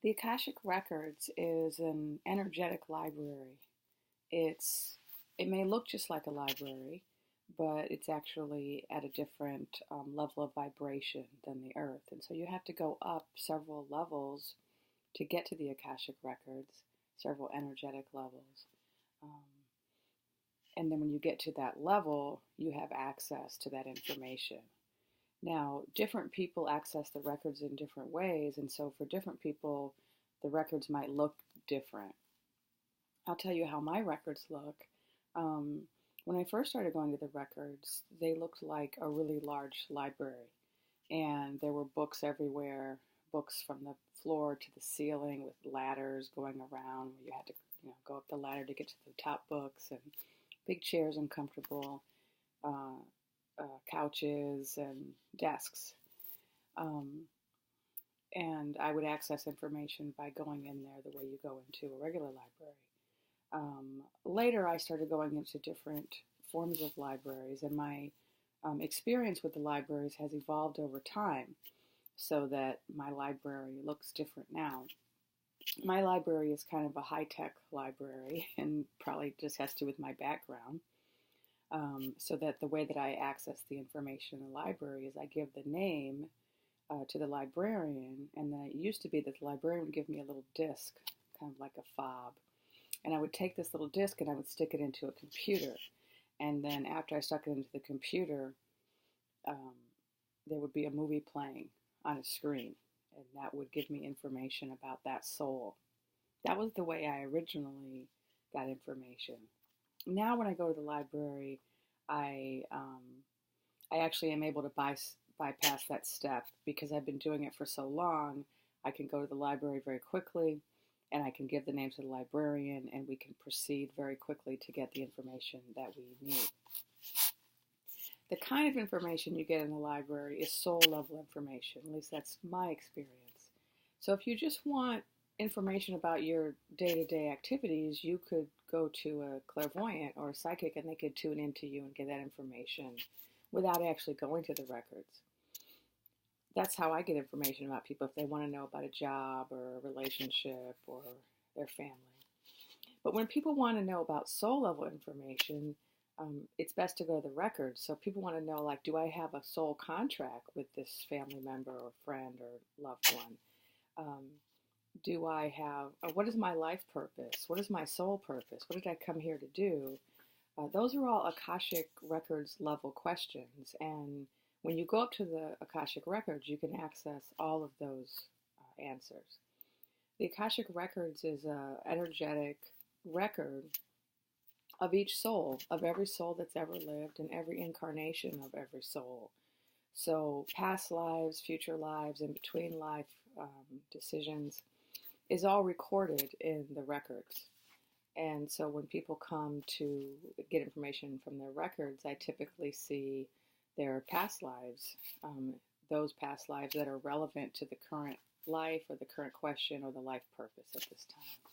The Akashic Records is an energetic library. It's it may look just like a library, but it's actually at a different level of vibration than the Earth, and so you have to go up several levels to get to the Akashic Records, several energetic levels. Um, and then when you get to that level, you have access to that information. Now, different people access the records in different ways, and so for different people, the records might look different. I'll tell you how my records look. Um, when I first started going to the records, they looked like a really large library, and there were books everywhere, books from the floor to the ceiling with ladders going around where you had to, go up the ladder to get to the top books, and big chairs and comfortable uh, couches and desks. Um, and I would access information by going in there the way you go into a regular library. Later, I started going into different forms of libraries, and my experience with the libraries has evolved over time so that my library looks different now. My library is kind of a high-tech library and probably just has to do with my background. So that the way that I access the information in the library is I give the name to the librarian, and then it used to be that the librarian would give me a little disc, kind of like a fob, and I would take this little disc and I would stick it into a computer, and then after I stuck it into the computer, um, there would be a movie playing on a screen, and that would give me information about that soul. That was the way I originally got information. Now when I go to the library, I um, I actually am able to bypass that step because I've been doing it for so long. I can go to the library very quickly, and I can give the name to the librarian, and we can proceed very quickly to get the information that we need. The kind of information you get in the library is soul level information. At least that's my experience. So if you just want information about your day-to-day activities, you could go to a clairvoyant or a psychic and they could tune into you and get that information without actually going to the records. That's how I get information about people if they want to know about a job or a relationship or their family. But when people want to know about soul level information, it's best to go to the records. So people want to know, like, do I have a soul contract with this family member or friend or loved one? Do I have, what is my life purpose? What is my soul purpose? What did I come here to do? Those are all Akashic Records level questions. And when you go up to the Akashic Records, you can access all of those answers. The Akashic Records is an energetic record of each soul, of every soul that's ever lived and every incarnation of every soul. So past lives, future lives, in between life decisions is all recorded in the records. And so when people come to get information from their records, I typically see their past lives, those past lives that are relevant to the current life or the current question or the life purpose at this time.